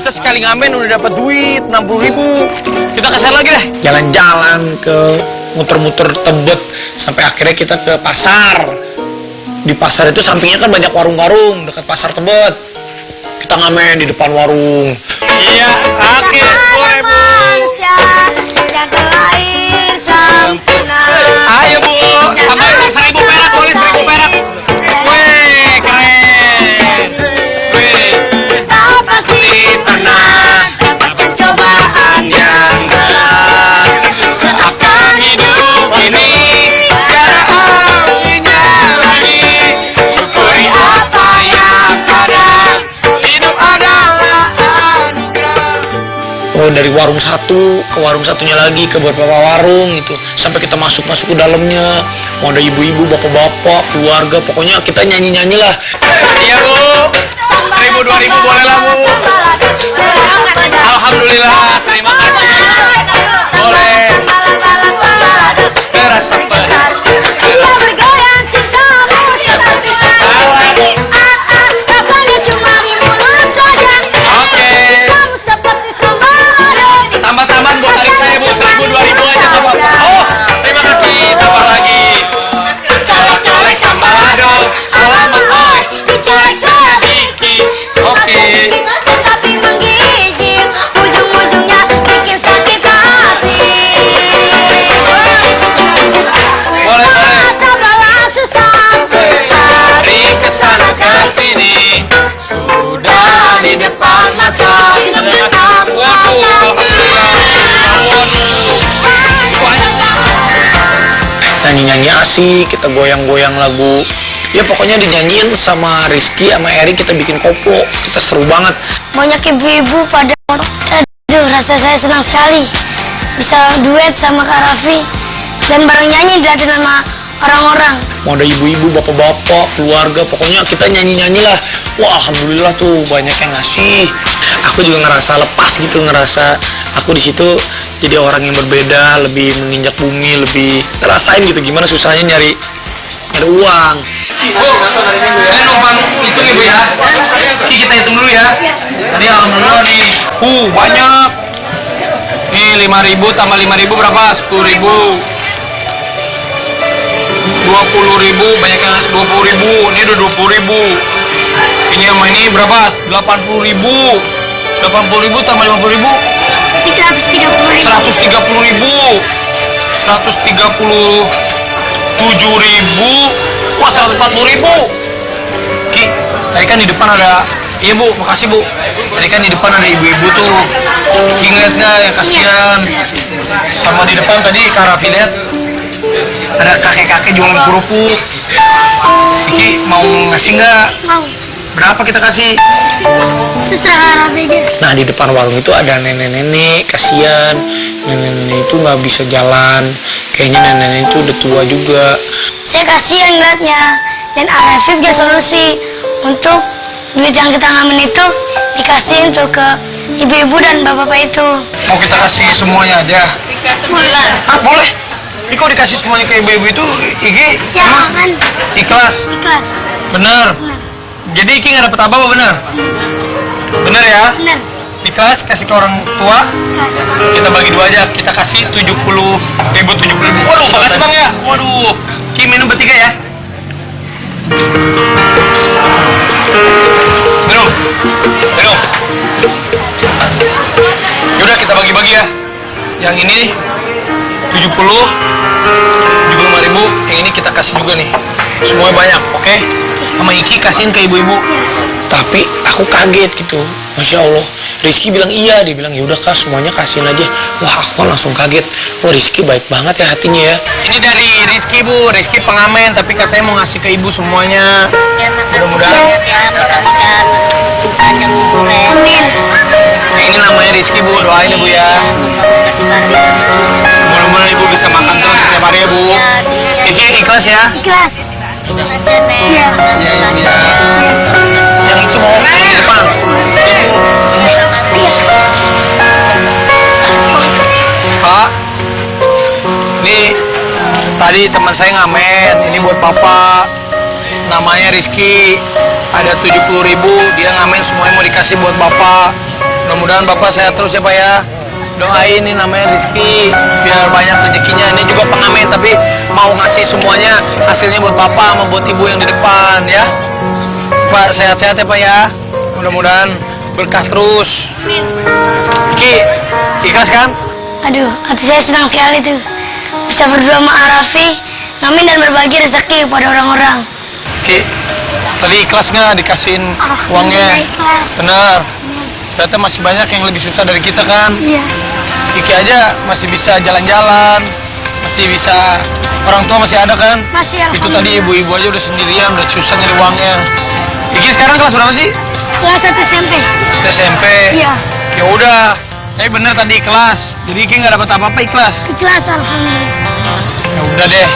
Kita sekali ngamen udah dapat duit 60.000. Kita kasih lagi deh. Jalan-jalan ke muter-muter Tebet sampai akhirnya kita ke pasar. Di pasar itu sampingnya kan banyak warung-warung dekat pasar Tebet. Kita ngamen di depan warung. Iya, oke, 10.000. Ayo Bu, tambahin 1.000 perak, boleh 1.000 perak. Wih, keren. Wih, Kita pasti pernah dapatkan cobaan yang berat. seakan hidup ini tiada artinya lagi. Syukuri apa yang ada. Hidup adalah anugerah. Oh, dari warung satu ke warung satunya lagi ke beberapa warung gitu. Sampai kita masuk ke dalamnya. Mau ada ibu-ibu, bapak-bapak, keluarga, pokoknya kita nyanyi-nyanyi lah. Iya Bu, 1.000, 2.000 boleh lah Bu. Alhamdulillah, terima kasih. Boleh. Terasa pedas. Ia bergoyang cintamu seperti salju. Rasanya cuma di mulut saja. Oke. Kamu seperti sembarado. Tambah-tambahan buat tarik saya Bu, 1.000, 2.000 aja nggak apa-apa. Oh, terima kasih, tambah lagi. Colek-colek sambalado, alamak oi, dicolek saya dikit. Oke. Tapi menggigit, ujung-ujungnya bikin sakit hati. Boleh. Cobalah susah Dari kesana ke sini, sudah di depan mata. Waduh, Nyanyi-nyanyi asik, kita goyang-goyang lagu. Ya pokoknya dinyanyiin sama Rizky sama Eri, kita bikin koplo. Kita seru banget. Banyak ibu-ibu pada aduh, rasa saya senang sekali bisa duet sama Kak Raffi dan bareng nyanyi dilihatin sama orang-orang. Mau ada ibu-ibu, bapak-bapak, keluarga, pokoknya kita nyanyi-nyanyi lah. Wah, alhamdulillah tuh banyak yang ngasih. Aku juga ngerasa lepas gitu, ngerasa aku di situ jadi orang yang berbeda, lebih menginjak bumi, lebih ngerasain gitu gimana susahnya nyari uang. Bu, saya numpang hitung Ibu ya. Ini kita hitung dulu ya. Tadi alhamdulillah nih, banyak. Nih 5.000 tambah 5.000 berapa? 10.000. 20.000, banyak yang 20.000. Ini udah 20.000. Ini sama ini berapa? 80.000. 80.000 tambah 50.000. 130.000. 130.000. 137.000. Wah, 140.000. Ki, tadi kan di depan ada. Iya Bu, makasih Bu. Tadi kan di depan ada ibu-ibu tuh. Ki ngeliat nggak yang kasihan. Sama di depan tadi Kak Raffi lihat ada kakek-kakek jualan kerupuk. Ki mau ngasih nggak? Mau. Berapa kita kasih? Terserah Kak Raffi aja. Nah di depan warung itu ada nenek-nenek, kasihan. Nenek-nenek itu nggak bisa jalan. Kayaknya nenek-nenek itu udah tua juga. Saya kasihan ngeliatnya dan Arifin punya solusi untuk duit yang kita ngamen itu dikasihin tuh ke ibu-ibu dan bapak-bapak itu. Mau kita kasih semuanya aja? Ah, boleh. Ini kok dikasih semuanya ke ibu-ibu itu, Iki Ya emang kan? ikhlas? Ikhlas. Bener. Jadi Iki nggak dapet apa-apa bener? Bener ya? Benar. Ikhlas kasih ke orang tua. Kita bagi dua aja. Kita kasih 70.000, 70.000. Waduh, makasih Bang ya. Waduh. Ki minum bertiga ya. Minum. Yaudah kita bagi-bagi ya. Yang ini 75.000. Yang ini kita kasih juga nih. Semuanya banyak, oke? Sama Iki kasihin ke ibu-ibu. Tapi aku kaget gitu. Masya Allah. Rizky bilang iya, dia bilang ya udah Kak semuanya kasihin aja. Wah aku langsung kaget. Wah Rizky baik banget ya hatinya ya. Ini dari Rizky Bu, Rizky pengamen tapi katanya mau ngasih ke ibu semuanya. Mudah-mudahan. Nah ini namanya Rizky Bu, doain ya Bu ya. Mudah-mudahan ibu bisa makan terus setiap hari ya Bu. Iki ikhlas ya? Ikhlas. Iya. Iya. Yang itu mau di depan. Pak, ini tadi teman saya ngamen, ini buat Papa. Namanya Rizky, ada 70.000, dia ngamen semuanya mau dikasih buat Bapak. Mudah-mudahan Bapak sehat terus ya Pak ya. Doain ini namanya Rizky biar banyak rezekinya. Ini juga pengamen tapi mau ngasih semuanya hasilnya buat Bapak sama buat Ibu yang di depan ya. Pak sehat-sehat ya Pak ya. Mudah-mudahan berkah terus. Ki, ikhlas kan? Aduh, hati saya senang sekali tuh. Bisa berdua sama Arafi, ngamen dan berbagi rezeki kepada orang-orang. Ki, tadi ikhlas nggak dikasihin uangnya? Ikhlas. Bener. Ternyata masih banyak yang lebih susah dari kita kan? Iya. Iki aja masih bisa jalan-jalan, masih bisa, orang tua masih ada kan? Masih Itu tadi ibu-ibu aja udah sendirian, udah susah nyari uangnya. Iki sekarang kelas berapa sih? Kelas 1 SMP. SMP. Iya. Ya udah, tapi bener tadi kelas. Jadi Iki nggak dapat apa-apa ikhlas. Ikhlas alhamdulillah. Ya udah deh.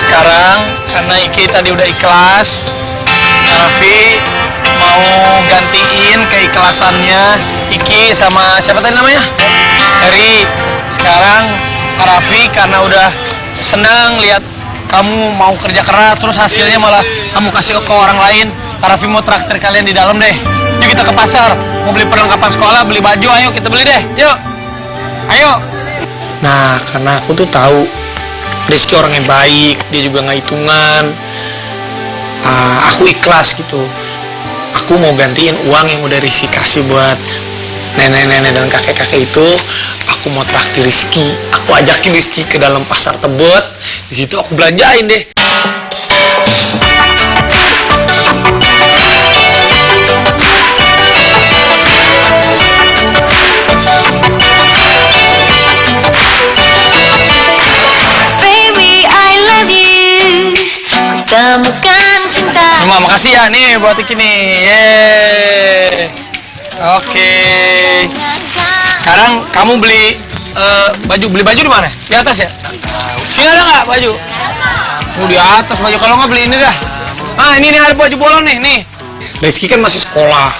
Sekarang karena Iki tadi udah ikhlas, Raffi mau gantiin keikhlasannya Iki sama siapa tadi namanya? Eri. Sekarang Raffi karena udah senang lihat kamu mau kerja keras terus hasilnya malah kamu kasih ke orang lain. Raffi mau traktir kalian di dalam deh. Yuk kita ke pasar, mau beli perlengkapan sekolah, beli baju, ayo kita beli deh. Yuk. Ayo. Nah, karena aku tuh tahu Rizky orang yang baik, dia juga nggak hitungan. Aku ikhlas gitu. Aku mau gantiin uang yang udah Rizky kasih buat nenek-nenek dan kakek-kakek itu. Aku mau traktir Rizky. Aku ajakin Rizky ke dalam pasar Tebet. Di situ aku belanjain deh. Temukan cinta. Terima makasih ya nih buat Iki nih. Yeay. Oke. Sekarang kamu beli beli baju di mana? Di atas ya? Sini ada nggak baju? Di atas baju. Kalau nggak beli ini dah. Ah ini nih ada baju bolong nih. Rizky kan masih sekolah.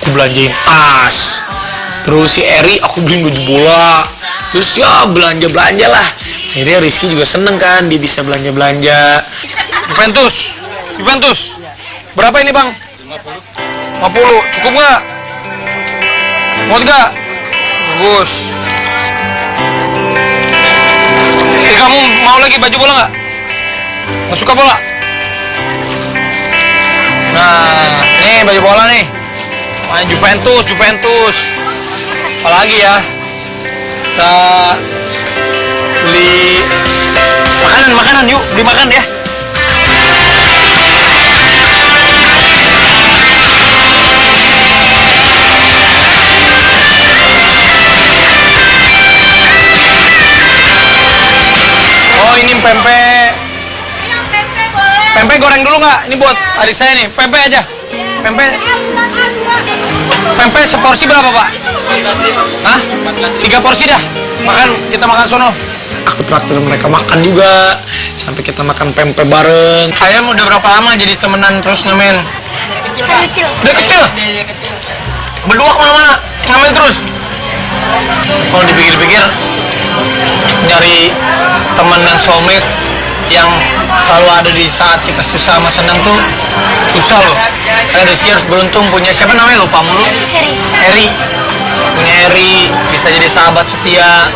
Aku belanjain tas. Terus si Eri aku beliin baju bola. Terus ya belanja lah. Akhirnya Rizky juga seneng kan, dia bisa belanja. Juventus. Berapa ini bang? 50. Cukup nggak? Mau nggak? Bagus. Kamu mau lagi baju bola nggak? Nggak suka bola? Nah, nih baju bola nih. Main Juventus. Apalagi ya? Kita beli makanan yuk, beli makan ya. Oh ini pempek. Pempek goreng dulu nggak? Ini buat adik saya nih. Pempek aja. Pempek seporsi berapa Pak? Hah? 3 porsi dah. Kita makan sono. Aku traktir mereka makan juga. Sampai kita makan pempek bareng. Kalian udah berapa lama jadi temenan terus ngamen? Kecil. Udah kecil? Berdua kemana-mana? Ngamen terus? Kalau dipikir-pikir, nyari teman yang soulmate yang selalu ada di saat kita susah sama senang tuh susah loh. Kayak Rizky harus beruntung punya siapa namanya lupa mulu. Eri. Punya Eri bisa jadi sahabat setia.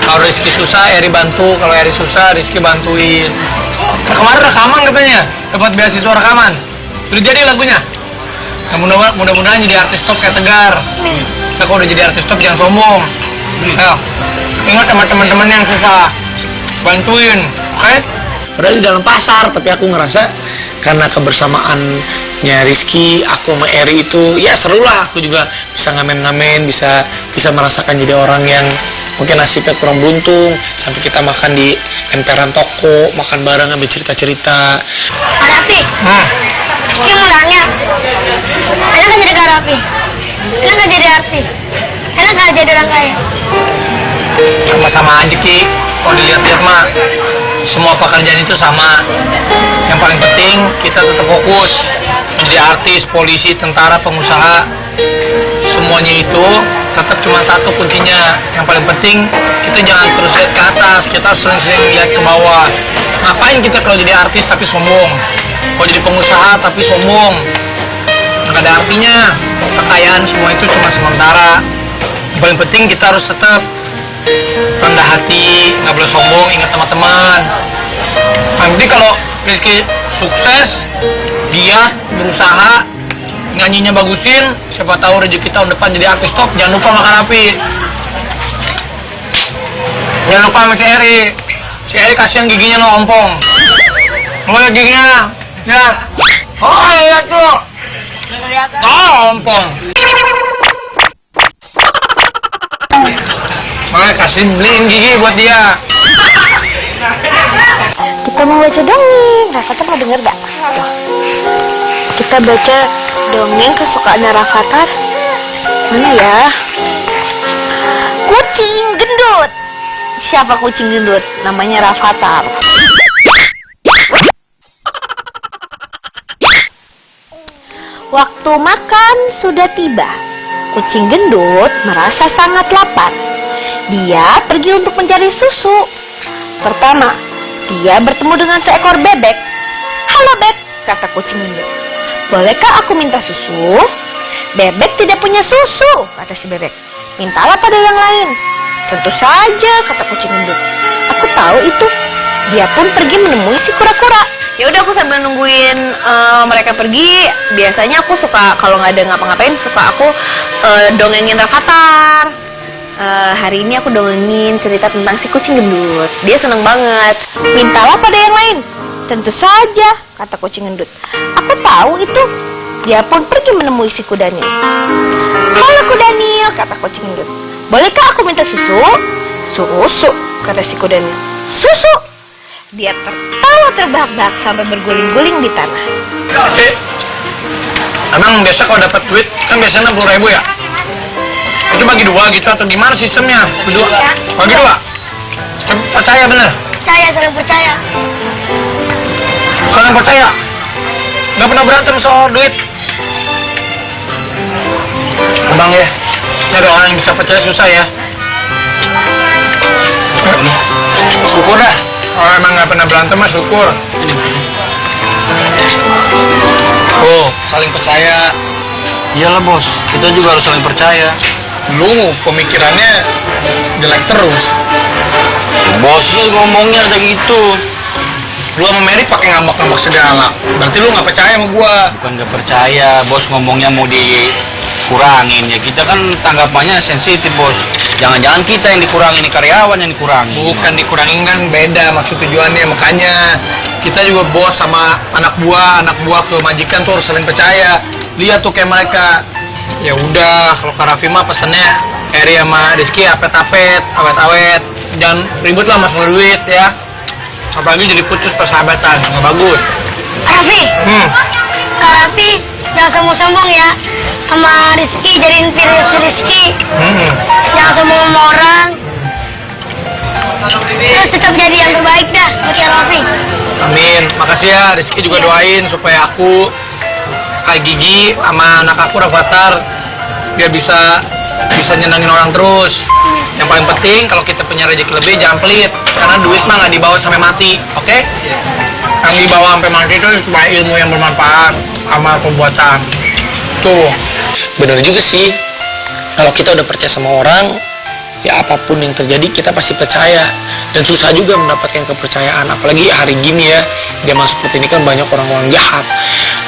Kalau Rizky susah, Eri bantu. Kalau Eri susah, Rizky bantuin. Nah, kemarin rekaman katanya, dapat beasiswa rekaman. Udah jadi lagunya. Nah, mudah-mudahan jadi artis top kayak Tegar. Nah, kalau udah jadi artis top jangan sombong. Ayo, ingat sama teman-teman yang susah, bantuin, oke? Padahal di dalam pasar, tapi aku ngerasa karena kebersamaannya Rizky, aku sama Eri itu, ya seru lah. Aku juga bisa ngamen-ngamen, bisa merasakan jadi orang yang mungkin nasibnya kurang beruntung. Sampai kita makan di emperan toko, makan bareng, ambil cerita-cerita. Arafi. Rizky mau nanya. Enak kan jadi Arafi? Enak kan jadi artis? Enak kan jadi orang kaya? Sama-sama aja Ki. Kalau dilihat-lihat mah semua pekerjaan itu sama. Yang paling penting kita tetap fokus menjadi artis, polisi, tentara, pengusaha. Semuanya itu tetap cuma satu kuncinya. Yang paling penting kita jangan terus lihat ke atas, kita harus sering-sering lihat ke bawah. Ngapain kita kalau jadi artis tapi sombong? Kalau jadi pengusaha tapi sombong? Nggak ada artinya. kekayaan semua itu cuma sementara. Yang paling penting kita harus tetap rendah hati, nggak boleh sombong, ingat teman-teman. Nanti kalau Rizky sukses, giat, berusaha, nyanyinya bagusin, siapa tahu rezeki tahun depan jadi artis top. Jangan lupa makan Raffi. Jangan lupa sama si Eri. Si Eri kasihan giginya lo ompong. Lo liat giginya, ya. Oh lihat tuh. Oh ompong. Makanya kasih beliin gigi buat dia. Kita mau baca dongeng. Rafathar mau denger gak? Kita baca dongeng kesukaannya Rafathar. Mana ya? Kucing gendut. Siapa kucing gendut? Namanya Rafathar. Waktu makan sudah tiba. Kucing gendut merasa sangat lapar. Dia pergi untuk mencari susu. Pertama, dia bertemu dengan seekor bebek. "Halo, Beb," kata kucing gendut. "Bolehkah aku minta susu?" "Bebek tidak punya susu," kata si bebek. "Mintalah pada yang lain." "Tentu saja," kata kucing gendut. "Aku tahu itu." Dia pun pergi menemui si kura-kura. Ya udah, aku sambil nungguin mereka pergi. Biasanya aku suka kalau nggak ada ngapa-ngapain, suka aku dongengin Rafathar. Hari ini aku dongengin cerita tentang si kucing gendut. Dia seneng banget. "Mintalah pada yang lain." "Tentu saja," kata kucing gendut. "Aku tahu itu." Dia pun pergi menemui si kuda Nil. "Halo kuda Nil," kata kucing gendut. "Bolehkah aku minta susu?" "Susu," kata si kuda Nil. "Susu." Dia tertawa terbahak-bahak sampai berguling-guling di tanah. Oke. Emang biasa kalau dapat duit kan biasanya 60.000 ya? Itu bagi dua gitu atau gimana sistemnya? Berdua? Bagi dua? Percaya bener? Percaya, saling percaya. Saling percaya? Gak pernah berantem soal duit? Abang ya, nyari orang yang bisa percaya susah ya. Syukur dah. Kalau emang gak pernah berantem mah syukur. Oh, saling percaya. Iyalah bos, kita juga harus saling percaya. Lu pemikirannya jelek terus. Bosnya ngomongnya ada gitu. Lu sama Mary pakai ngambek-ngambek segala. Berarti lu nggak percaya sama gua? Bukan nggak percaya, bos ngomongnya mau dikurangin ya. Kita kan tanggapannya sensitif bos. Jangan-jangan kita yang dikurangin, ini karyawan yang dikurangin. Bukan dikurangin, kan beda maksud tujuannya. Makanya kita juga bos sama anak buah ke majikan tuh harus saling percaya. Lihat tuh kayak mereka. Ya udah, kalau Kak Raffi mah pesennya Eri sama Rizky apet-apet, awet-awet. Jangan ribut lah masalah duit ya. Apalagi jadi putus persahabatan, nggak bagus. Raffi, Kak Raffi jangan sombong-sombong ya sama Rizky, jadiin virus Rizky. Jangan sombong sama orang. Terus tetap jadi yang terbaik dah buat Kak Raffi. Amin. Makasih ya, Rizky juga doain supaya aku, Kak Gigi sama anak aku Rafathar biar bisa nyenangin orang terus. Yang paling penting kalau kita punya rezeki lebih jangan pelit, karena duit mah nggak dibawa sampai mati, oke? Yang dibawa sampai mati itu cuma ilmu yang bermanfaat sama perbuatan. Tuh. Bener juga sih. Kalau kita udah percaya sama orang, ya apapun yang terjadi kita pasti percaya. Dan susah juga mendapatkan kepercayaan, apalagi hari gini ya, zaman seperti ini kan banyak orang-orang jahat.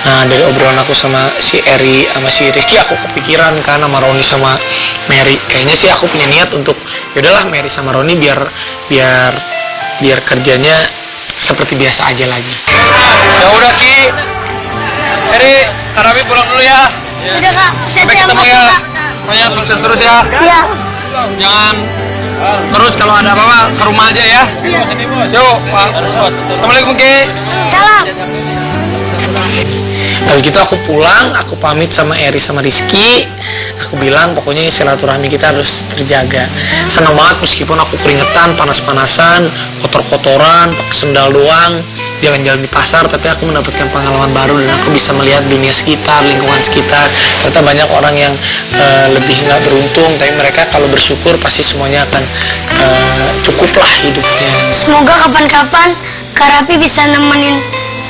Nah, dari obrolan aku sama si Eri sama si Rizky, aku kepikiran kan sama Roni sama Mary. Kayaknya sih aku punya niat untuk yaudahlah Mary sama Roni biar kerjanya seperti biasa aja lagi. Ya udah Ki, Eri, Kak Raffi pulang dulu ya. Udah Kak, Sampai ketemu ya. Pokoknya sukses terus ya. Iya. Jangan terus kalau ada apa-apa ke rumah aja ya. Yuk, Pak. Assalamualaikum Ki. Salam. Kalau gitu aku pulang, aku pamit sama Eri sama Rizky. Aku bilang pokoknya silaturahmi kita harus terjaga. Senang banget meskipun aku keringetan, panas-panasan, kotor-kotoran, pakai sendal doang, jalan-jalan di pasar, tapi aku mendapatkan pengalaman baru dan aku bisa melihat dunia sekitar, lingkungan sekitar. Ternyata banyak orang yang lebih nggak beruntung, tapi mereka kalau bersyukur pasti semuanya akan cukup lah hidupnya. Semoga kapan-kapan Kak Raffi bisa nemenin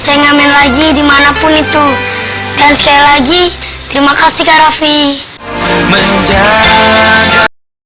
saya ngamen lagi dimanapun itu. Dan sekali lagi, Terima kasih Kak Raffi. Menjaga